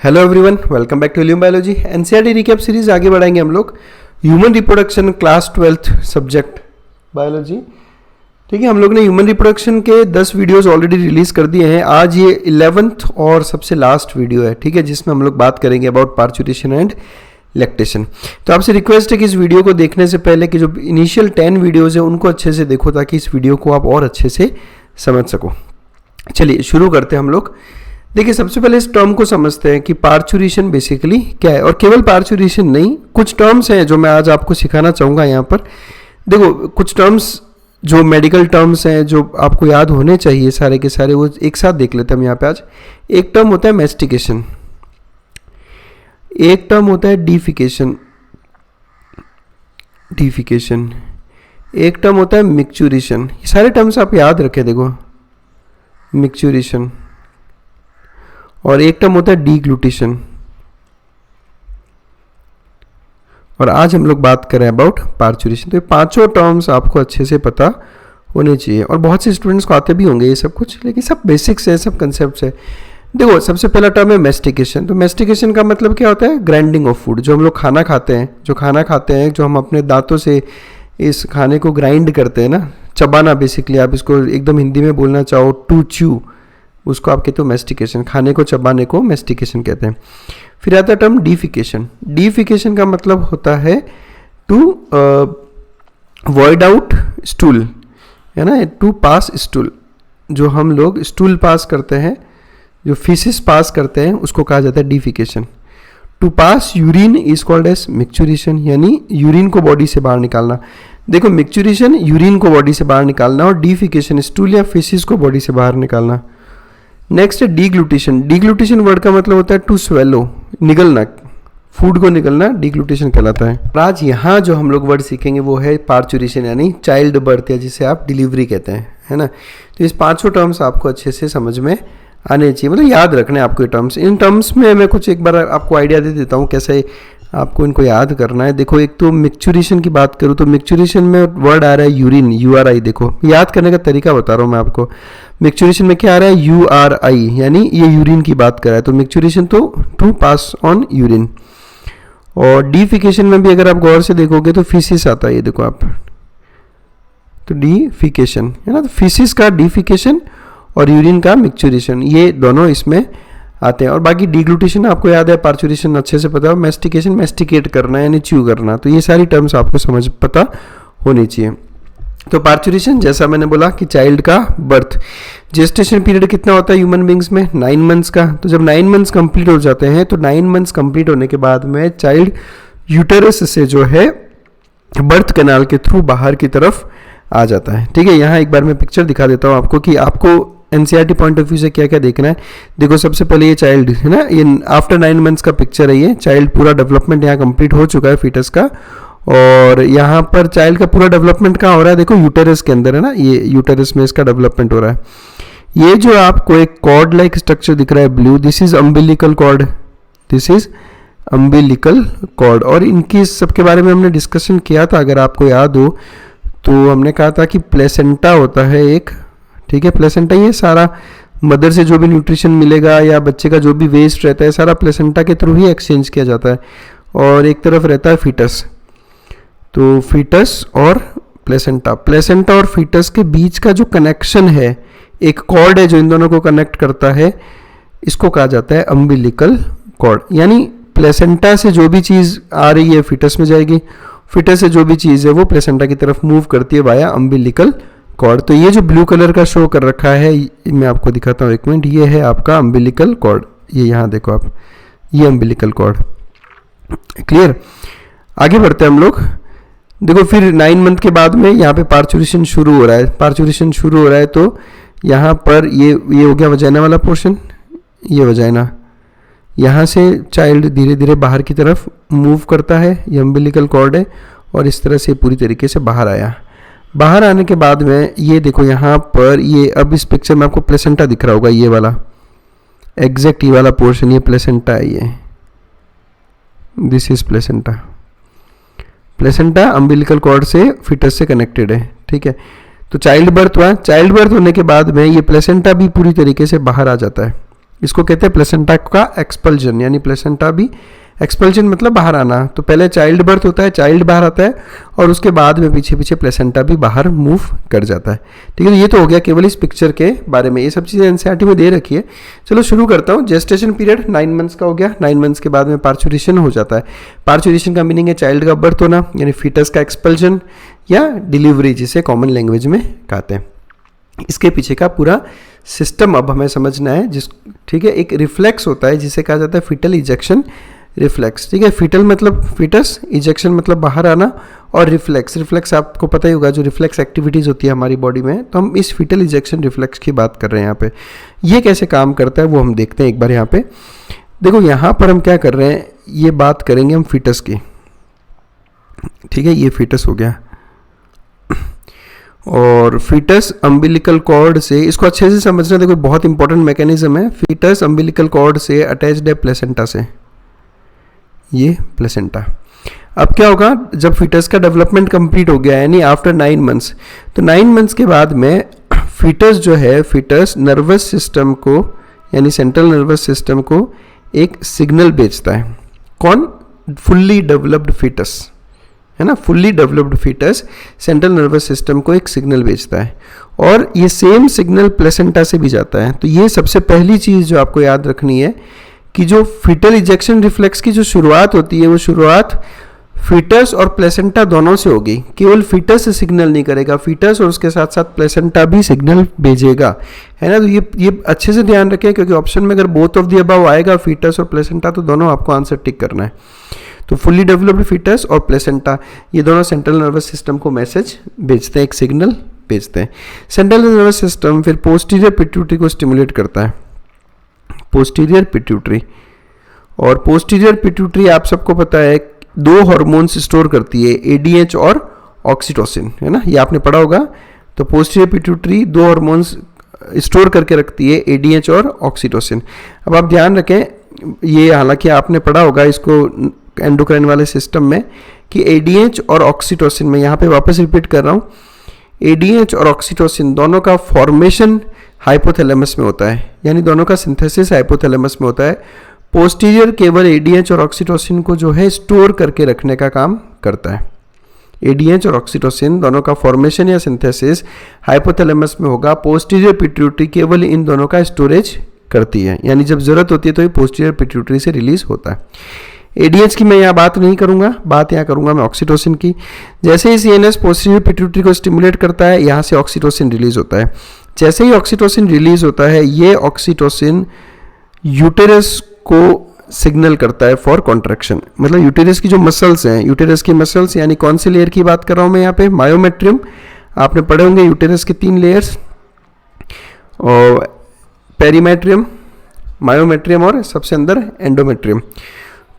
Hello everyone, welcome back to Illume biology NCERT recap series. आगे बढ़ाएंगे हम लोग human reproduction class 12th subject biology. ठीक है, हम लोग ने ह्यूमन रिप्रोडक्शन के 10 वीडियोस ऑलरेडी रिलीज कर दिए हैं। आज ये 11th और सबसे लास्ट वीडियो है, ठीक है, जिसमें हम लोग बात करेंगे अबाउट पार्चुरेशन एंड लैक्टेशन। तो आपसे रिक्वेस्ट है कि इस वीडियो को देखने से पहले कि जो इनिशियल 10 वीडियोज़ है उनको अच्छे से देखो, ताकि इस वीडियो को आप और अच्छे से समझ सको। चलिए शुरू करते हैं हम लोग। देखिए, सबसे पहले इस टर्म को समझते हैं कि पार्चुरेशन बेसिकली क्या है। और केवल पार्चुरेशन नहीं, कुछ टर्म्स हैं जो मैं आज आपको सिखाना चाहूँगा यहाँ पर। देखो, कुछ टर्म्स जो मेडिकल टर्म्स हैं जो आपको याद होने चाहिए सारे के सारे, वो एक साथ देख लेते हैं हम यहाँ पे आज। एक टर्म होता है मैस्टिकेशन, एक टर्म होता है डीफिकेशन, एक टर्म होता है मिक्चुरेशन। ये सारे टर्म्स आप याद रखें। देखो, मिक्चुरेशन, और एक टर्म होता है डीग्लूटेशन। और आज हम लोग बात करें अबाउट पार्चुरेशन। तो ये पांचों टर्म्स आपको अच्छे से पता होने चाहिए, और बहुत से स्टूडेंट्स को आते भी होंगे ये सब कुछ, लेकिन सब बेसिक्स है, सब कंसेप्ट्स है। देखो, सबसे पहला टर्म है मैस्टिकेशन। तो मैस्टिकेशन का मतलब क्या होता है? Grinding of food. जो हम लोग खाना खाते हैं, जो हम अपने दांतों से इस खाने को ग्राइंड करते हैं ना, चबाना बेसिकली, आप इसको एकदम हिंदी में बोलना चाहो टू च्यू, उसको आप कहते हो मैस्टिकेशन। खाने को चबाने को मैस्टिकेशन कहते हैं। फिर आता है टर्म डीफिकेशन। डीफिकेशन का मतलब होता है टू वॉइड आउट स्टूल, है ना, टू पास स्टूल। जो हम लोग स्टूल पास करते हैं, जो फीसिस पास करते हैं, उसको कहा जाता है defecation. To pass urine is called as micturition, यानी यूरिन को बॉडी से बाहर निकालना। देखो, मिक्चुरेशन यूरिन को बॉडी से बाहर निकालना, और डीफिकेशन स्टूल या फीसिस को बॉडी से बाहर निकालना। नेक्स्ट है डीग्लूटेशन। डीग्लूटेशन वर्ड का मतलब होता है टू स्वेलो, निगलना, फूड को निगलना डीग्लूटेशन कहलाता है। आज यहाँ जो हम लोग वर्ड सीखेंगे वो है पार्चुरेशन, यानी चाइल्ड बर्थ, या जिसे आप डिलीवरी कहते हैं, है ना। तो इस पांचों टर्म्स आपको अच्छे से समझ में आने चाहिए, मतलब याद रखने आपको ये टर्म्स। इन टर्म्स में मैं कुछ एक बार आपको आइडिया दे देता हूँ कैसे आपको इनको याद करना है। देखो, एक तो मिक्चुरेशन की बात करूँ तो मिक्चुरेशन में वर्ड आ रहा है यूरिन, URI। देखो, याद करने का तरीका बता रहा हूँ मैं आपको। मिक्चुरेशन में क्या आ रहा है? URI, यानी ये यूरिन की बात कर रहा है। तो मिक्चुरेशन तो टू पास ऑन यूरिन। और डीफिकेशन में भी अगर आप गौर से देखोगे तो फीसिस आता है, ये देखो आप, तो डीफिकेशन, है ना। तो फीसिस का डीफिकेशन और यूरिन का मिक्चुरेशन, ये दोनों इसमें आते हैं। और बाकी डीग्लूटेशन आपको याद है, पार्चुरेशन अच्छे से पता है, मैस्टिकेशन मैस्टिकेट करना यानी च्यू करना। तो ये सारी टर्म्स आपको समझ पता होनी चाहिए। तो पार्चुरेशन, जैसा मैंने बोला कि चाइल्ड का बर्थ। जेस्टेशन पीरियड कितना होता है ह्यूमन बींग्स में? 9 मंथ्स का। तो जब 9 मंथ्स कंप्लीट हो जाते हैं, तो 9 मंथ्स कंप्लीट होने के बाद में चाइल्ड यूटेरस से जो है बर्थ कैनाल के थ्रू बाहर की तरफ आ जाता है। ठीक है, यहाँ एक बार मैं पिक्चर दिखा देता हूँ आपको कि आपको एनसीईआरटी पॉइंट ऑफ व्यू से क्या क्या देखना है। देखो, सबसे पहले ये चाइल्ड है ना, ये आफ्टर 9 मंथ्स का पिक्चर है। ये चाइल्ड पूरा डेवलपमेंट यहाँ कंप्लीट हो चुका है फीटस का, और यहाँ पर चाइल्ड का पूरा डेवलपमेंट कहाँ हो रहा है? देखो, यूटेरस के अंदर है ना, ये यूटेरस में इसका डेवलपमेंट हो रहा है। ये जो आपको एक कॉर्ड लाइक स्ट्रक्चर दिख रहा है blue, this is umbilical cord, this is umbilical cord. और इनकी सबके बारे में हमने डिस्कशन किया था, अगर आपको याद हो तो हमने कहा था कि प्लेसेंटा होता है एक, ठीक है। प्लेसेंटा, ये सारा मदर से जो भी न्यूट्रिशन मिलेगा या बच्चे का जो भी वेस्ट रहता है, सारा प्लेसेंटा के थ्रू ही एक्सचेंज किया जाता है। और एक तरफ रहता है फीटस। तो फीटस और प्लेसेंटा, प्लेसेंटा और फीटस के बीच का जो कनेक्शन है, एक कॉर्ड है जो इन दोनों को कनेक्ट करता है, इसको कहा जाता है अम्बिलिकल कॉर्ड। यानी प्लेसेंटा से जो भी चीज़ आ रही है फीटस में जाएगी, फीटस से जो भी चीज़ है वो प्लेसेंटा की तरफ मूव करती है वाया अम्बिलिकल कॉर्ड। तो ये जो ब्लू कलर का शो कर रखा है, मैं आपको दिखाता हूँ एक मिनट, ये है आपका अम्बिलिकल कॉर्ड। ये यहाँ देखो आप, ये अम्बिलिकल कॉर्ड। क्लियर? आगे बढ़ते हैं हम लोग। देखो, फिर 9 मंथ के बाद में यहाँ पे पार्चुरेशन शुरू हो रहा है। पार्चुरेशन शुरू हो रहा है तो यहाँ पर ये हो गया वजाइना वाला पोर्शन, ये वजाइना। यहाँ से चाइल्ड धीरे धीरे बाहर की तरफ मूव करता है, ये अम्बिलिकल कॉर्ड है, और इस तरह से पूरी तरीके से बाहर आया। बाहर आने के बाद में ये देखो यहाँ पर, ये अब इस पिक्चर में आपको प्लेसेंटा दिख रहा होगा, ये वाला एग्जैक्ट ये वाला पोर्शन, ये प्लेसेंटा है, ये this is placenta. Placenta umbilical cord से फीटस से कनेक्टेड है, ठीक है। तो चाइल्ड बर्थ हुआ, चाइल्ड बर्थ होने के बाद में ये प्लेसेंटा भी पूरी तरीके से बाहर आ जाता है, इसको कहते हैं प्लेसेंटा का एक्सपल्जन, यानी प्लेसेंटा भी एक्सपल्जन मतलब बाहर आना। तो पहले चाइल्ड बर्थ होता है, चाइल्ड बाहर आता है और उसके बाद में पीछे पीछे प्लेसेंटा भी बाहर मूव कर जाता है। ठीक है, ये तो हो गया केवल इस पिक्चर के बारे में, ये सब चीज़ें एनसीईआरटी में दे रखी है। चलो शुरू करता हूँ। जेस्टेशन पीरियड 9 मंथ्स का हो गया, 9 मंथ्स के बाद में पार्चुरेशन हो जाता है। पार्चुरेशन का मीनिंग है चाइल्ड का बर्थ होना, यानी फीटस का एक्सपल्जन या डिलीवरी, जिसे कॉमन लैंग्वेज में कहते हैं। इसके पीछे का पूरा सिस्टम अब हमें समझना है। ठीक है, एक रिफ्लेक्स होता है जिसे कहा जाता है फीटल इजेक्शन रिफ्लेक्स। ठीक है, फीटल मतलब फीटस, इजेक्शन मतलब बाहर आना, और रिफ्लेक्स आपको पता ही होगा जो रिफ्लेक्स एक्टिविटीज़ होती है हमारी बॉडी में। तो हम इस फीटल इजेक्शन रिफ्लेक्स की बात कर रहे हैं यहाँ पे। ये कैसे काम करता है वो हम देखते हैं एक बार। यहाँ पे देखो, यहाँ पर हम क्या कर रहे हैं, ये बात करेंगे हम फीटस की। ठीक है, ये फीटस हो गया, और फीटस अम्बिलिकल कॉर्ड से, इसको अच्छे से समझना, देखो बहुत इंपॉर्टेंट मैकेनिज्म है। फीटस अम्बिलिकल कॉर्ड से अटैच्ड है प्लेसेंटा से, ये प्लेसेंटा। अब क्या होगा, जब फीटस का डेवलपमेंट कंप्लीट हो गया यानी आफ्टर 9 मंथ्स, तो 9 मंथ्स के बाद में फीटस जो है, फीटस नर्वस सिस्टम को यानी सेंट्रल नर्वस सिस्टम को एक सिग्नल भेजता है। कौन? फुल्ली डेवलप्ड फीटस, है ना, fully developed foetus central nervous system को एक सिग्नल भेजता है, और ये सेम सिग्नल प्लेसेंटा से भी जाता है। तो ये सबसे पहली चीज़ जो आपको याद रखनी है कि जो फीटल इजेक्शन रिफ्लेक्स की जो शुरुआत होती है, वो शुरुआत फीटस और प्लेसेंटा दोनों से होगी। केवल फीटस से सिग्नल नहीं करेगा, फीटस और उसके साथ साथ प्लेसेंटा भी सिग्नल भेजेगा, है ना। तो ये अच्छे से ध्यान रखें, क्योंकि ऑप्शन में अगर बोथ ऑफ द अबव आएगा, फीटस और प्लेसेंटा, तो दोनों आपको आंसर टिक करना है। तो फुल्ली डेवलप्ड फीटस और प्लेसेंटा, ये दोनों सेंट्रल नर्वस सिस्टम को मैसेज भेजते हैं, एक सिग्नल भेजते हैं। सेंट्रल नर्वस सिस्टम फिर पोस्टीरियर पिट्यूटरी को स्टिमुलेट करता है, पोस्टीरियर पिट्यूटरी। और पोस्टीरियर पिट्यूटरी आप सबको पता है 2 हार्मोन्स स्टोर करती है, एडीएच और ऑक्सीटोसिन, है ना, ये आपने पढ़ा होगा। तो पोस्टीरियर पिट्यूटरी 2 हार्मोन्स स्टोर करके रखती है, एडीएच और ऑक्सीटोसिन। अब आप ध्यान रखें, ये हालांकि आपने पढ़ा होगा इसको एंडोक्राइन वाले सिस्टम में, कि एडीएच और ऑक्सीटोसिन में, यहाँ पे वापस रिपीट कर रहा हूँ, एडीएच और ऑक्सीटोसिन दोनों का फॉर्मेशन हाइपोथैलेमस में होता है, यानी दोनों का सिंथेसिस हाइपोथैलेमस में होता है। पोस्टीरियर केवल एडीएच और ऑक्सीटोसिन को जो है स्टोर करके रखने का काम करता है। एडीएच और ऑक्सीटोसिन दोनों का फॉर्मेशन या सिंथेसिस हाइपोथैलेमस में होगा, पोस्टीरियर पिट्यूटरी केवल इन दोनों का स्टोरेज करती है, यानी जब जरूरत होती है तो ये पोस्टीरियर पिट्यूटरी से रिलीज होता है। एडीएच की मैं यहाँ बात नहीं करूँगा, बात यहाँ करूँगा मैं ऑक्सीटोसिन की। जैसे ही सीएनएस पोस्टीरियर पिट्यूटरी को स्टिमुलेट करता है, यहाँ से ऑक्सीटोसिन रिलीज होता है। जैसे ही ऑक्सीटोसिन रिलीज होता है, ये ऑक्सीटोसिन यूटेरस को सिग्नल करता है फॉर कॉन्ट्रैक्शन। मतलब यूटेरस की जो मसल्स हैं, यूटेरस की मसल्स, यानी कौन सी लेयर की बात कर रहा हूँ मैं यहाँ पे, मायोमेट्रियम। आपने पढ़े होंगे यूटेरस के 3 लेयर्स, और पेरीमेट्रियम, मायोमेट्रियम और सबसे अंदर एंडोमेट्रियम।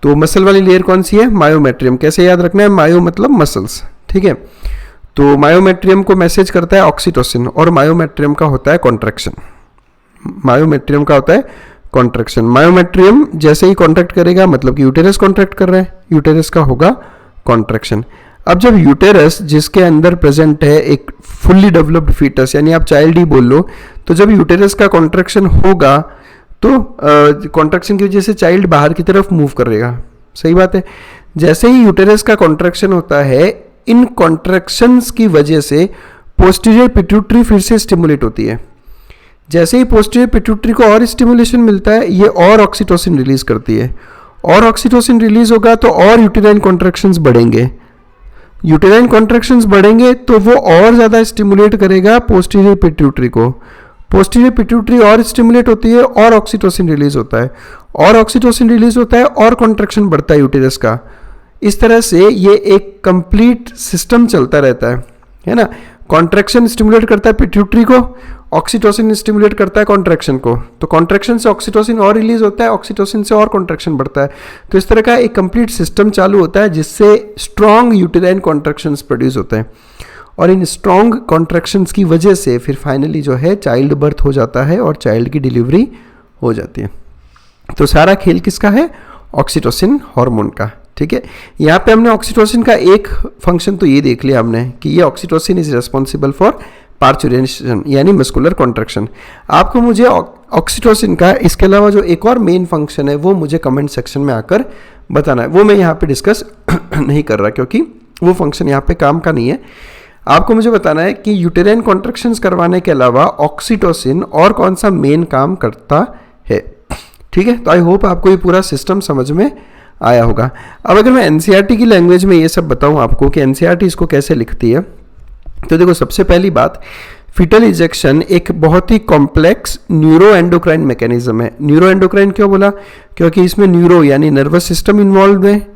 तो मसल वाली लेयर कौन सी है? मायोमेट्रियम। कैसे याद रखना है? मायो मतलब मसल्स, ठीक है। तो मायोमेट्रियम को मैसेज करता है ऑक्सीटोसिन, और मायोमेट्रियम का होता है कॉन्ट्रैक्शन। मायोमेट्रियम का होता है कॉन्ट्रैक्शन। मायोमेट्रियम जैसे ही कॉन्ट्रैक्ट करेगा, मतलब कि यूटेरस कॉन्ट्रैक्ट कर रहा है, यूटेरस का होगा कॉन्ट्रैक्शन। अब जब यूटेरस जिसके अंदर प्रेजेंट है एक फुल्ली डेवलप्ड फीटस, यानी आप चाइल्ड ही बोल लो, तो जब यूटेरस का कॉन्ट्रैक्शन होगा तो कॉन्ट्रैक्शन की वजह से चाइल्ड बाहर की तरफ मूव करेगा। सही बात है। जैसे ही यूटेरस का कॉन्ट्रैक्शन होता है, इन कॉन्ट्रैक्शंस की वजह से पोस्टीरियर पिट्यूटरी फिर से स्टिमुलेट होती है। जैसे ही पोस्टीरियर पिट्यूटरी को और स्टिमुलेशन मिलता है, ये और ऑक्सीटोसिन रिलीज करती है, और ऑक्सीटोसिन रिलीज होगा तो और यूटेराइन कॉन्ट्रैक्शंस बढ़ेंगे। यूटेराइन कॉन्ट्रैक्शंस बढ़ेंगे तो वो और ज़्यादा स्टिमुलेट करेगा पोस्टीरियर पिट्यूटरी को। पोस्टीरियर पिट्यूटरी और स्टिमुलेट होती है, और ऑक्सीटोसिन रिलीज होता है, और ऑक्सीटोसिन रिलीज होता है, और कॉन्ट्रैक्शन बढ़ता है यूटेरस का। इस तरह से ये एक कंप्लीट सिस्टम चलता रहता है ना। कॉन्ट्रैक्शन स्टिमुलेट करता है पिट्यूटरी को, ऑक्सीटोसिन स्टिमुलेट करता है कॉन्ट्रैक्शन को, तो कॉन्ट्रैक्शन से ऑक्सीटोसिन और रिलीज होता है, ऑक्सीटोसिन से और कॉन्ट्रैक्शन बढ़ता है। तो इस तरह का एक कंप्लीट सिस्टम चालू होता है, जिससे स्ट्रॉन्ग यूटेराइन कॉन्ट्रैक्शंस प्रोड्यूस होते हैं, और इन स्ट्रॉन्ग कॉन्ट्रैक्शंस की वजह से फिर फाइनली जो है चाइल्ड बर्थ हो जाता है और चाइल्ड की डिलीवरी हो जाती है। तो सारा खेल किसका है? ऑक्सीटोसिन हार्मोन का। ठीक है, यहाँ पे हमने ऑक्सीटोसिन का एक फंक्शन तो ये देख लिया हमने कि ये oxytocin is responsible for parturition यानी मस्कुलर कॉन्ट्रैक्शन। आपको मुझे ऑक्सीटोसिन का इसके अलावा जो एक और मेन फंक्शन है वो मुझे कमेंट सेक्शन में आकर बताना है। वो मैं यहाँ पे डिस्कस नहीं कर रहा क्योंकि वो फंक्शन यहाँ पे काम का नहीं है। आपको मुझे बताना है कि यूटेराइन कॉन्ट्रैक्शंस करवाने के अलावा ऑक्सीटोसिन और कौन सा मेन काम करता है। ठीक है, तो आई होप आपको ये पूरा सिस्टम समझ में आया होगा। अब अगर मैं एनसीईआरटी की लैंग्वेज में ये सब बताऊं आपको कि एनसीईआरटी इसको कैसे लिखती है, तो देखो सबसे पहली बात, फीटल इजेक्शन एक बहुत ही कॉम्प्लेक्स न्यूरो एंडोक्राइन मैकेनिज्म है। न्यूरो एंडोक्राइन क्यों बोला? क्योंकि इसमें न्यूरो यानी नर्वस सिस्टम इन्वॉल्व है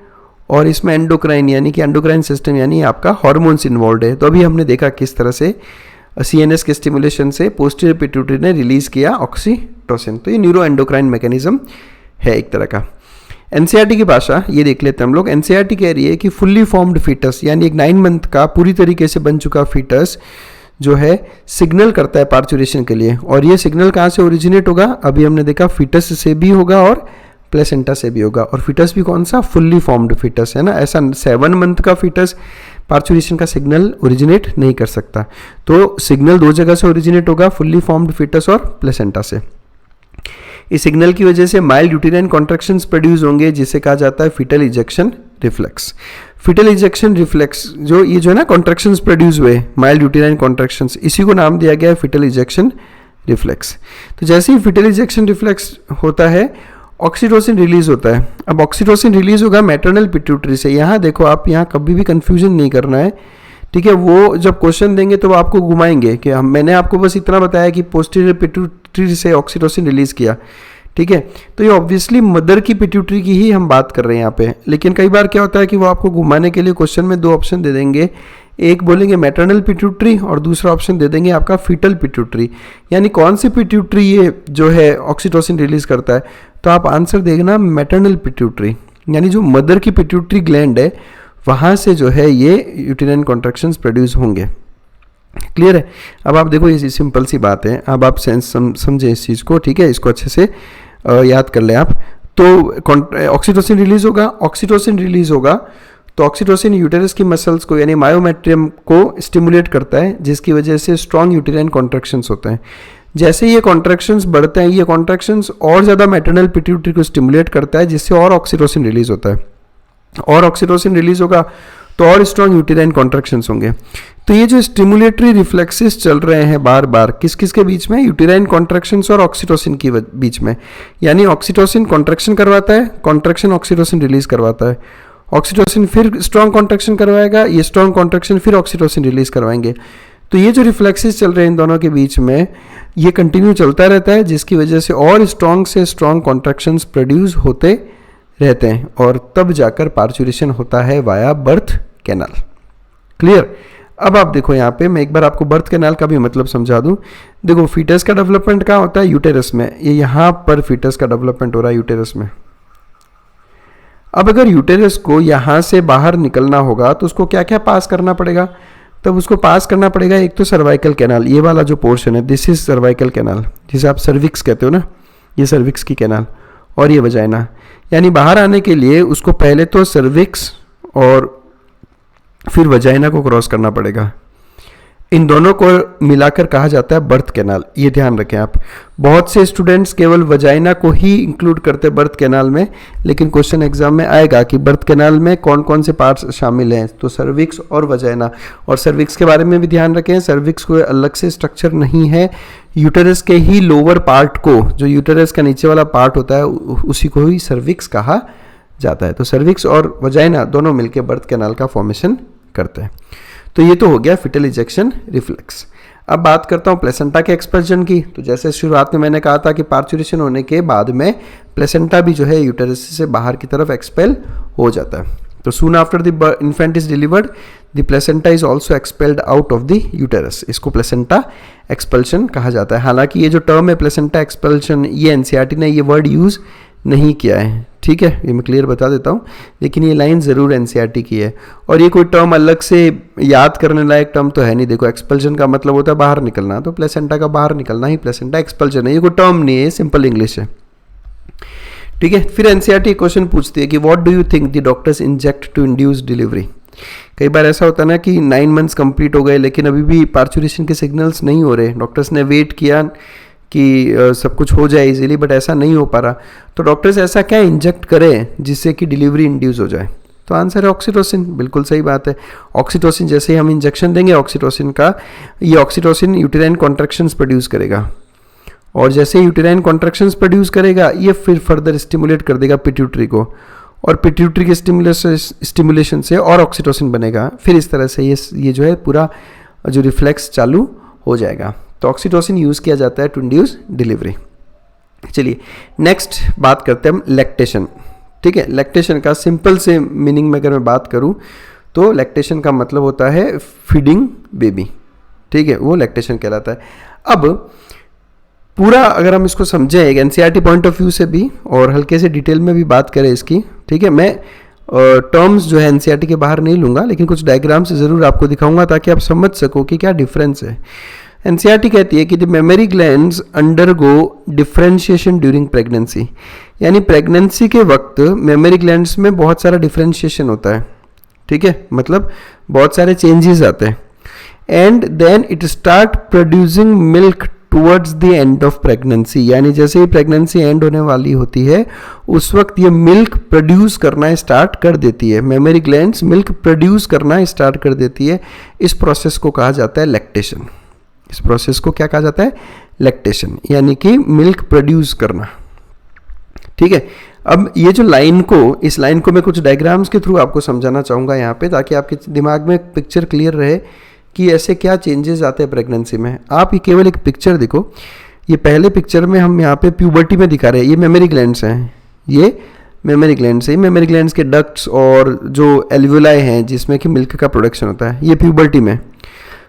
और इसमें एंडोक्राइन यानी कि एंडोक्राइन सिस्टम यानी आपका हार्मोन्स इन्वॉल्व है। तो अभी हमने देखा किस तरह से सीएनएस के स्टिमुलेशन से पोस्टीरियर पिट्यूटरी ने रिलीज किया ऑक्सीटोसिन। तो ये न्यूरो एंडोक्राइन मैकेनिज्म है एक तरह का। एनसीईआरटी की भाषा ये देख लेते हैं हम लोग। एनसीईआरटी कह रही है कि फुल्ली फॉर्म्ड फीटस यानी एक 9 मंथ का पूरी तरीके से बन चुका फीटस जो है सिग्नल करता है पार्चुरेशन के लिए। और ये सिग्नल कहाँ से ओरिजिनेट होगा? अभी हमने देखा फीटस से भी होगा और प्लेसेंटा से भी होगा। और फीटस भी कौन सा? फुल्ली फॉर्म्ड फीटस है ना। ऐसा 7 मंथ का फीटस पार्चुरेशन का सिग्नल ओरिजिनेट नहीं कर सकता। तो सिग्नल 2 जगह से ओरिजिनेट होगा, फुल्ली फॉर्म्ड फीटस और प्लेसेंटा से। इस सिग्नल की वजह से माइल्ड यूटेराइन कॉन्ट्रैक्शंस प्रोड्यूस होंगे जिसे कहा जाता है foetal ejection reflex. Foetal ejection reflex जो ये जो है ना कॉन्ट्रैक्शंस प्रोड्यूस हुए माइल्ड यूटेराइन कॉन्ट्रैक्शंस, इसी को नाम दिया गया है फीटल इजेक्शन रिफ्लेक्स। तो जैसे ही फीटल इजेक्शन रिफ्लेक्स होता है ऑक्सीटोसिन रिलीज होता है। अब ऑक्सीटोसिन रिलीज होगा मैटरनल पिट्यूटरी से। यहाँ देखो आप यहाँ कभी भी कंफ्यूजन नहीं करना है, ठीक है। वो जब क्वेश्चन देंगे तो वो आपको घुमाएंगे कि मैंने आपको बस इतना बताया कि पोस्टीरियर पिट्यूटरी से ऑक्सीटोसिन रिलीज किया, ठीक है। तो ये ऑब्वियसली मदर की पिट्यूटरी की ही हम बात कर रहे हैं यहाँ पे। लेकिन कई बार क्या होता है कि वो आपको घुमाने के लिए क्वेश्चन में 2 ऑप्शन दे देंगे, एक बोलेंगे मैटरनल पिट्यूटरी और दूसरा ऑप्शन दे देंगे आपका फीटल पिट्यूटरी। यानी कौन सी पिट्यूटरी ये जो है ऑक्सीटोसिन रिलीज करता है, तो आप आंसर देखना मैटरनल पिट्यूटरी, यानी जो मदर की पिट्यूटरी ग्लैंड है वहाँ से जो है ये यूटेराइन कॉन्ट्रैक्शंस प्रोड्यूस होंगे। क्लियर है? अब आप देखो ये सिंपल सी बात है, अब आप सेंस समझे इस चीज़ को, ठीक है। इसको अच्छे से याद कर लें आप। तो ऑक्सीटोसिन रिलीज होगा, ऑक्सीटोसिन रिलीज होगा तो ऑक्सीटोसिन यूटेरस की मसल्स को यानी मायोमेट्रियम को स्टिमुलेट करता है जिसकी वजह से स्ट्रॉन्ग यूटेराइन कॉन्ट्रैक्शंस होते हैं। जैसे ये कॉन्ट्रैक्शंस बढ़ते हैं ये कॉन्ट्रैक्शंस और ज़्यादा मैटरनल पिट्यूटरी को स्टिमुलेट करता है जिससे और ऑक्सीटोसिन रिलीज होता है। और ऑक्सीटोसिन रिलीज होगा तो और स्ट्रॉन्ग यूटेराइन कॉन्ट्रैक्शंस होंगे। तो ये जो स्टिमुलेटरी रिफ्लेक्सेस चल रहे हैं बार बार किस किस के बीच में? यूटेराइन कॉन्ट्रैक्शंस और ऑक्सीटोसिन की बीच में। यानी ऑक्सीटोसिन कॉन्ट्रैक्शन करवाता है, कॉन्ट्रैक्शन ऑक्सीटोसिन रिलीज करवाता है, ऑक्सीटोसिन फिर स्ट्रॉन्ग कॉन्ट्रैक्शन करवाएगा, ये स्ट्रॉन्ग कॉन्ट्रैक्शन फिर ऑक्सीटोसिन रिलीज करवाएंगे। तो ये जो रिफ्लेक्सेस चल रहे हैं इन दोनों के बीच में ये कंटिन्यू चलता रहता है जिसकी वजह से और स्ट्रॉन्ग से स्ट्रॉन्ग कॉन्ट्रैक्शंस प्रोड्यूस होते रहते हैं और तब जाकर पार्चुरेशन होता है वाया बर्थ कैनाल। क्लियर? अब आप देखो यहाँ पे मैं एक बार आपको बर्थ कैनाल का भी मतलब समझा दूं। देखो फीटस का डेवलपमेंट कहाँ होता है? यूटेरस में। ये यहाँ पर फीटस का डेवलपमेंट हो रहा है यूटेरस में। अब अगर यूटेरस को यहाँ से बाहर निकलना होगा तो उसको क्या क्या पास करना पड़ेगा? तब उसको पास करना पड़ेगा एक तो सर्वाइकल कैनाल, ये वाला जो पोर्शन है दिस इज सर्वाइकल कैनाल जिसे आप सर्विक्स कहते हो ना, ये सर्विक्स की कैनाल, और ये वजाइना। यानी बाहर आने के लिए उसको पहले तो सर्विक्स और फिर वजाइना को क्रॉस करना पड़ेगा। इन दोनों को मिलाकर कहा जाता है बर्थ कैनाल। ये ध्यान रखें आप। बहुत से स्टूडेंट्स केवल वजाइना को ही इंक्लूड करते हैं बर्थ कैनाल में, लेकिन क्वेश्चन एग्जाम में आएगा कि बर्थ कैनाल में कौन कौन से पार्ट्स शामिल हैं, तो सर्विक्स और वजाइना। और सर्विक्स के बारे में भी ध्यान रखें, सर्विक्स कोई अलग से स्ट्रक्चर नहीं है, यूटेरस के ही लोअर पार्ट को, जो यूटेरस का नीचे वाला पार्ट होता है उसी को ही सर्विक्स कहा जाता है। तो सर्विक्स और वजाइना दोनों मिलकर बर्थ कैनाल का फॉर्मेशन करते हैं। तो ये तो हो गया फीटल इजेक्शन रिफ्लेक्स। अब बात करता हूँ प्लेसेंटा के एक्सपल्शन की। तो जैसे शुरुआत में मैंने कहा था कि पार्चुरेशन होने के बाद में प्लेसेंटा भी जो है यूटेरस से बाहर की तरफ एक्सपेल हो जाता है। तो soon after the infant is delivered the placenta is also expelled out of the uterus. इसको प्लेसेंटा एक्सपल्शन कहा जाता है। हालांकि ये जो टर्म है प्लेसेंटा एक्सपल्शन, ये एनसीईआरटी ने ये वर्ड यूज़ नहीं किया है, ठीक है, ये मैं क्लियर बता देता हूँ, लेकिन ये लाइन ज़रूर एनसीईआरटी की है। और ये कोई टर्म अलग से याद करने लायक टर्म तो है नहीं। देखो एक्सपल्शन का मतलब होता है बाहर निकलना, तो प्लेसेंटा का बाहर निकलना ही प्लेसेंटा एक्सपल्शन है। ये कोई टर्म नहीं है, सिंपल इंग्लिश है, ठीक है। फिर एनसीईआरटी क्वेश्चन पूछती है कि what do you think the doctors inject to induce delivery. कई बार ऐसा होता है ना कि 9 मंथ्स कंप्लीट हो गए लेकिन अभी भी पार्चुरेशन के सिग्नल्स नहीं हो रहे। डॉक्टर्स ने वेट किया कि सब कुछ हो जाए इजीली, बट ऐसा नहीं हो पा रहा। तो डॉक्टर्स ऐसा क्या इंजेक्ट करें जिससे कि डिलीवरी इंड्यूस हो जाए? तो आंसर है ऑक्सीटोसिन। बिल्कुल सही बात है। ऑक्सीटोसिन जैसे ही हम इंजेक्शन देंगे ऑक्सीटोसिन का, ये ऑक्सीटोसिन यूटेराइन कॉन्ट्रैक्शंस प्रोड्यूस करेगा, और जैसे यूटेराइन कॉन्ट्रैक्शंस प्रोड्यूस करेगा ये फिर फर्दर स्टिमुलेट कर देगा पिट्यूटरी को, और पिट्यूटरी के स्टिमुलेशन से और ऑक्सीटोसिन बनेगा। फिर इस तरह से ये जो है पूरा जो रिफ्लेक्स चालू हो जाएगा। तो ऑक्सीटोसिन यूज़ किया जाता है टू इंड्यूस डिलीवरी। चलिए नेक्स्ट बात करते हैं हम लैक्टेशन। ठीक है, लैक्टेशन का सिंपल से मीनिंग में अगर मैं बात करूं तो लैक्टेशन का मतलब होता है फीडिंग बेबी। ठीक है, वो लैक्टेशन कहलाता है। अब पूरा अगर हम इसको समझें एक एनसीईआरटी पॉइंट ऑफ व्यू से भी और हल्के से डिटेल में भी बात करें इसकी, ठीक है, मैं टर्म्स जो है एनसीईआरटी के बाहर नहीं लूँगा, लेकिन कुछ डायग्राम्स ज़रूर आपको दिखाऊंगा ताकि आप समझ सको कि क्या डिफरेंस है। एनसीईआरटी कहती है कि the mammary glands undergo differentiation during pregnancy, यानी प्रेगनेंसी के वक्त मेमोरी ग्लैंड्स में बहुत सारा डिफरेंशिएशन होता है। ठीक है, मतलब बहुत सारे चेंजेस आते हैं, and then it start producing milk towards the end of pregnancy, यानी जैसे ही प्रेगनेंसी एंड होने वाली होती है उस वक्त ये मिल्क प्रोड्यूस करना स्टार्ट कर देती है। मेमोरी ग्लैंड्स मिल्क प्रोड्यूस करना स्टार्ट कर देती है। इस प्रोसेस को कहा जाता है लैक्टेशन। इस प्रोसेस को क्या कहा जाता है? लैक्टेशन, यानी कि मिल्क प्रोड्यूस करना। ठीक है, अब ये जो लाइन को, इस लाइन को मैं कुछ डायग्राम्स के थ्रू आपको समझाना चाहूँगा यहाँ पे, ताकि आपके दिमाग में पिक्चर क्लियर रहे कि ऐसे क्या चेंजेस आते हैं प्रेगनेंसी में। आप ये केवल एक पिक्चर देखो, ये पहले पिक्चर में हम यहाँ पे प्यूबर्टी में दिखा रहे हैं, ये मेमोरी ग्लैंड्स हैं, ये मेमोरी ग्लैंड्स है, मेमोरी ग्लैंड्स के डक्ट्स और जो एल्वुलाई हैं जिसमें कि मिल्क का प्रोडक्शन होता है, ये प्यूबर्टी में।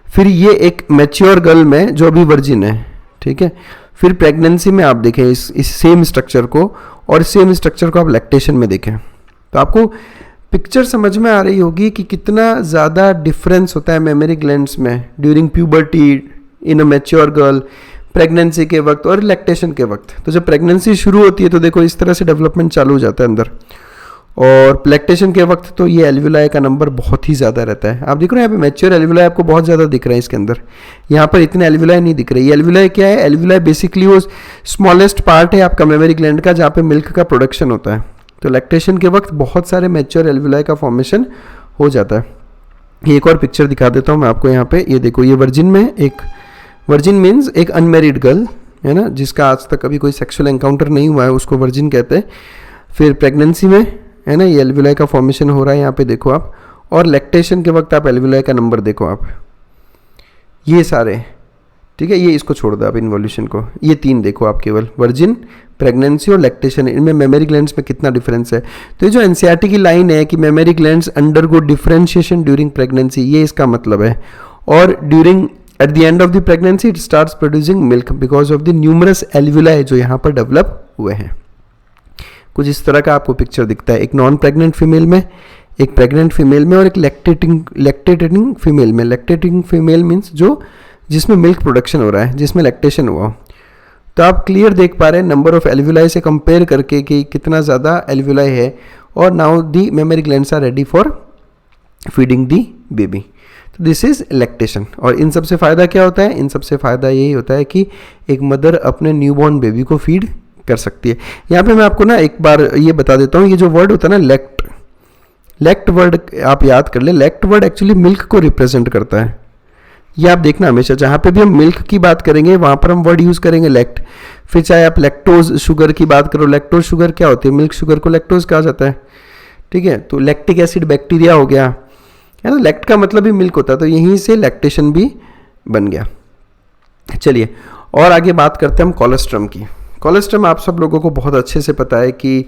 फिर ये एक मैच्योर गर्ल में जो अभी वर्जिन है। ठीक है, फिर प्रेगनेंसी में आप देखें इस सेम स्ट्रक्चर को, और सेम स्ट्रक्चर को आप लैक्टेशन में देखें, तो आपको पिक्चर समझ में आ रही होगी कि कितना ज़्यादा डिफरेंस होता है मेमोरी ग्लैंड्स में during puberty, in a mature girl, pregnancy के वक्त और लैक्टेशन के वक्त। तो जब प्रेगनेंसी शुरू होती है तो देखो इस तरह से डेवलपमेंट चालू हो जाता है अंदर, और लैक्टेशन के वक्त तो ये एल्वुलाई का नंबर बहुत ही ज़्यादा रहता है। आप देख रहे हो यहाँ पे मैच्योर एल्वुलाई आपको बहुत ज़्यादा दिख रहा है इसके अंदर, यहाँ पर इतने एल्वुलाई नहीं दिख रहे। ये एल्वुलाई क्या है? एल्वुलाई बेसिकली वो स्मॉलेस्ट पार्ट है आपका मेमोरी ग्लैंड का जहाँ पे मिल्क का प्रोडक्शन होता है। तो लैक्टेशन के वक्त बहुत सारे मैच्योर एल्वुलाई का फॉर्मेशन हो जाता है। एक और पिक्चर दिखा देता हूँ मैं आपको यहाँ पे, ये देखो, ये वर्जिन में, एक वर्जिन मीन्स एक अनमेरिड गर्ल है ना, जिसका आज तक कभी कोई सेक्सुअल एनकाउंटर नहीं हुआ है, उसको वर्जिन कहते हैं। फिर प्रेगनेंसी में है ना, ये एल्वुलाई का फॉर्मेशन हो रहा है यहाँ पे देखो आप, और लैक्टेशन के वक्त आप एल्वुलाई का नंबर देखो आप, ये सारे। ठीक है, ये इसको छोड़ दो आप इन्वोल्यूशन को, ये तीन देखो आप केवल, वर्जिन, प्रेगनेंसी और लैक्टेशन, इनमें मेमोरी ग्लैंड्स में कितना डिफरेंस है। तो ये जो एनसीईआरटी की लाइन है कि mammary glands undergo differentiation during pregnancy, ये इसका मतलब है। और during at the end of the pregnancy it starts producing milk because of the numerous alveoli जो यहाँ पर डेवलप हुए हैं। कुछ इस तरह का आपको पिक्चर दिखता है, एक नॉन प्रेग्नेंट फीमेल में, एक प्रेग्नेंट फीमेल में, और एक लैक्टेटिंग फीमेल में। लैक्टेटिंग फीमेल मीन्स जो जिसमें मिल्क प्रोडक्शन हो रहा है, जिसमें लैक्टेशन हुआ। तो आप क्लियर देख पा रहे हैं नंबर ऑफ एल्वुलाई से कंपेयर करके कि कितना ज़्यादा एल्वुलाई है, और now the mammary glands are ready for feeding the baby. तो दिस इज लैक्टेशन। और इन सबसे फ़ायदा क्या होता है? इन सबसे फ़ायदा यही होता है कि एक मदर अपने न्यूबॉर्न बेबी को फीड कर सकती है। यहाँ पे मैं आपको ना एक बार ये बता देता हूँ, ये जो वर्ड होता है ना लेक्ट वर्ड आप याद कर ले। लेक्ट वर्ड एक्चुअली मिल्क को रिप्रेजेंट करता है। ये आप देखना हमेशा जहाँ पे भी हम मिल्क की बात करेंगे वहाँ पर हम वर्ड यूज़ करेंगे लेक्ट। फिर चाहे आप लैक्टोज शुगर की बात करो, लैक्टोज शुगर क्या होती है? मिल्क शुगर को लैक्टोज कहा जाता है। ठीक है, तो लैक्टिक एसिड बैक्टीरिया हो गया है ना, लेक्ट का मतलब भी मिल्क होता है, तो यहीं से लैक्टेशन भी बन गया। चलिए और आगे बात करते हैं हम कोलेस्ट्रम की। कोलेस्ट्रम आप सब लोगों को बहुत अच्छे से पता है कि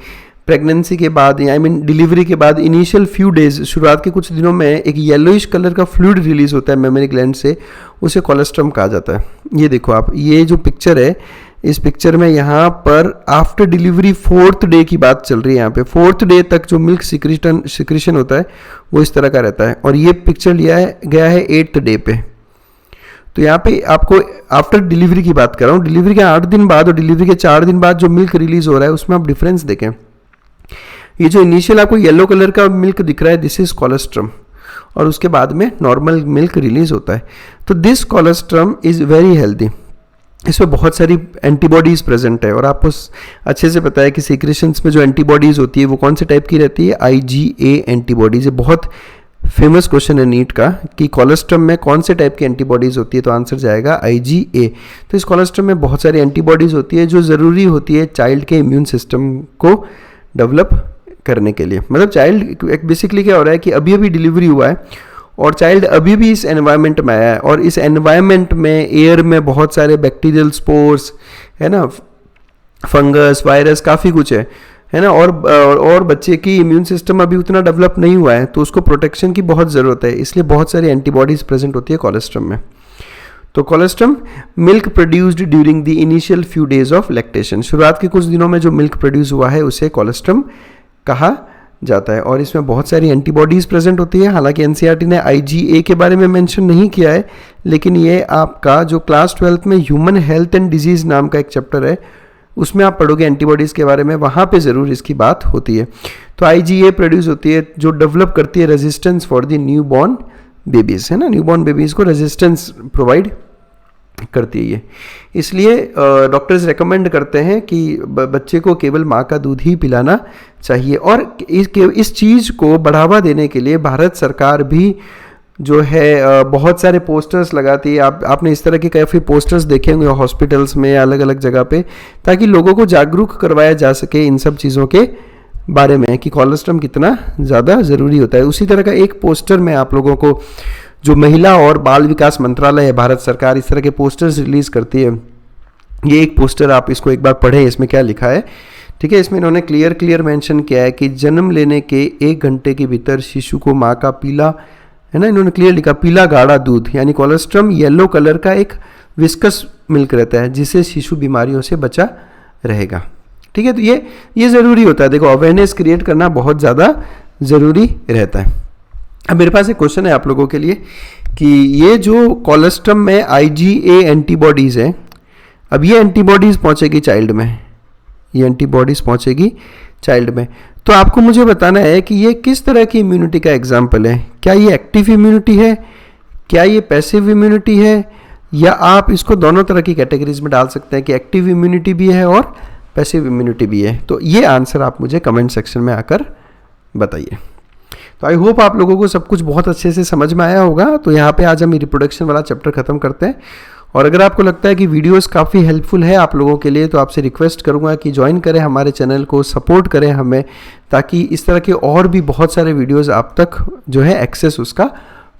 प्रेगनेंसी के बाद, आई मीन डिलीवरी के बाद इनिशियल फ्यू डेज, शुरुआत के कुछ दिनों में एक येलोइश कलर का फ्लूइड रिलीज होता है मेमोरी ग्लैंड से, उसे कोलेस्ट्रम कहा जाता है। ये देखो आप, ये जो पिक्चर है, इस पिक्चर में यहाँ पर आफ्टर डिलीवरी 4th डे की बात चल रही है। यहाँ पे 4th डे तक जो मिल्क सिक्रीशन होता है वो इस तरह का रहता है, और ये पिक्चर लिया गया है 8th डे पे। तो यहाँ पे आपको आफ्टर डिलीवरी की बात कर रहा हूँ, डिलीवरी के 8 दिन बाद और डिलीवरी के 4 दिन बाद जो मिल्क रिलीज हो रहा है उसमें आप डिफरेंस देखें। ये जो इनिशियल आपको येलो कलर का मिल्क दिख रहा है, दिस इज कोलेस्ट्रम, और उसके बाद में नॉर्मल मिल्क रिलीज होता है। तो this colostrum is very healthy. इसमें बहुत सारी एंटीबॉडीज़ प्रेजेंट है और आपको अच्छे से पता है कि सीक्रेशंस में जो एंटीबॉडीज़ होती है वो कौन से टाइप की रहती है, IgA एंटीबॉडीज़। ये बहुत फेमस क्वेश्चन है नीट का कि कोलेस्ट्रम में कौन से टाइप की एंटीबॉडीज़ होती है, तो आंसर जाएगा IgA। तो इस कोलेस्ट्रम में बहुत सारी एंटीबॉडीज़ होती है जो ज़रूरी होती है चाइल्ड के इम्यून सिस्टम को डेवलप करने के लिए। मतलब चाइल्ड बेसिकली क्या हो रहा है कि अभी अभी डिलीवरी हुआ है और चाइल्ड अभी भी इस एनवायरनमेंट में आया है और इस एनवायरनमेंट में एयर में बहुत सारे बैक्टीरियल स्पोर्स है ना, फंगस, वायरस, काफ़ी कुछ है ना, और बच्चे की इम्यून सिस्टम अभी उतना डेवलप नहीं हुआ है तो उसको प्रोटेक्शन की बहुत ज़रूरत है, इसलिए बहुत सारी एंटीबॉडीज़ प्रेजेंट होती है कोलेस्ट्रम में। तो colostrum milk produced during the initial few days of lactation, शुरुआत के कुछ दिनों में जो मिल्क प्रोड्यूस हुआ है उसे कोलेस्ट्रम कहा जाता है और इसमें बहुत सारी एंटीबॉडीज़ प्रेजेंट होती है। हालांकि एनसीईआरटी ने IgA के बारे में मेंशन नहीं किया है, लेकिन ये आपका जो क्लास 12th में ह्यूमन हेल्थ एंड डिजीज़ नाम का एक चैप्टर है उसमें आप पढ़ोगे एंटीबॉडीज़ के बारे में, वहाँ पे ज़रूर इसकी बात होती है। तो IgA प्रोड्यूस होती है जो डेवलप करती है resistance for the new born babies, है ना, न्यू बॉर्न बेबीज़ को रेजिस्टेंस प्रोवाइड करती है ये। इसलिए डॉक्टर्स रेकमेंड करते हैं कि बच्चे को केवल माँ का दूध ही पिलाना चाहिए। और इस चीज़ को बढ़ावा देने के लिए भारत सरकार भी जो है बहुत सारे पोस्टर्स लगाती है। आपने इस तरह के काफ़ी पोस्टर्स देखे होंगे हॉस्पिटल्स में या अलग अलग जगह पे, ताकि लोगों को जागरूक करवाया जा सके इन सब चीज़ों के बारे में कि कोलेस्ट्रम कितना ज़्यादा ज़रूरी होता है। उसी तरह का एक पोस्टर में आप लोगों को, जो महिला और बाल विकास मंत्रालय है, भारत सरकार इस तरह के पोस्टर्स रिलीज़ करती है। ये एक पोस्टर आप इसको एक बार पढ़ें, इसमें क्या लिखा है, ठीक है। इसमें इन्होंने क्लियर मेंशन किया है कि जन्म लेने के 1 घंटे के भीतर शिशु को माँ का पीला, है ना, इन्होंने क्लियर लिखा पीला गाढ़ा दूध, यानी कोलेस्ट्रम येलो कलर का एक विस्कस मिल्क रहता है जिससे शिशु बीमारियों से बचा रहेगा, ठीक है। तो ये ज़रूरी होता है। देखो, अवेयरनेस क्रिएट करना बहुत ज़्यादा ज़रूरी रहता है। अब मेरे पास एक क्वेश्चन है आप लोगों के लिए कि ये जो कोलेस्ट्रम में IgA एंटीबॉडीज़ है, अब ये एंटीबॉडीज़ पहुँचेगी चाइल्ड में, ये एंटीबॉडीज़ पहुँचेगी चाइल्ड में, तो आपको मुझे बताना है कि ये किस तरह की इम्यूनिटी का एग्जाम्पल है। क्या ये एक्टिव इम्यूनिटी है, क्या ये पैसिव इम्यूनिटी है, या आप इसको दोनों तरह की कैटेगरीज में डाल सकते हैं कि एक्टिव इम्यूनिटी भी है और पैसिव इम्यूनिटी भी है। तो ये आंसर आप मुझे कमेंट सेक्शन में आकर बताइए। तो आई होप आप लोगों को सब कुछ बहुत अच्छे से समझ में आया होगा। तो यहाँ पे आज हम रिप्रोडक्शन वाला चैप्टर खत्म करते हैं। और अगर आपको लगता है कि वीडियोस काफ़ी हेल्पफुल है आप लोगों के लिए, तो आपसे रिक्वेस्ट करूँगा कि ज्वाइन करें हमारे चैनल को, सपोर्ट करें हमें, ताकि इस तरह के और भी बहुत सारे वीडियोस आप तक जो है एक्सेस उसका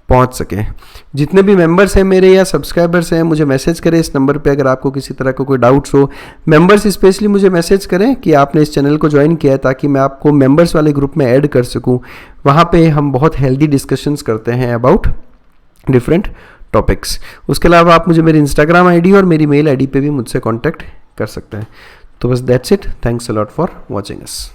पहुंच सके। जितने भी मेंबर्स हैं मेरे या सब्सक्राइबर्स हैं, मुझे मैसेज करें इस नंबर पे अगर आपको किसी तरह का कोई डाउट्स हो। मेंबर्स स्पेशली मुझे मैसेज करें कि आपने इस चैनल को ज्वाइन किया है, ताकि मैं आपको मेंबर्स वाले ग्रुप में ऐड कर सकूं। वहाँ पे हम बहुत हेल्दी डिस्कशंस करते हैं अबाउट डिफरेंट टॉपिक्स। उसके अलावा आप मुझे मेरी इंस्टाग्राम आईडी और मेरी मेल आईडी पे भी मुझसे कांटेक्ट कर सकते हैं। तो बस that's it. Thanks a lot for watching us.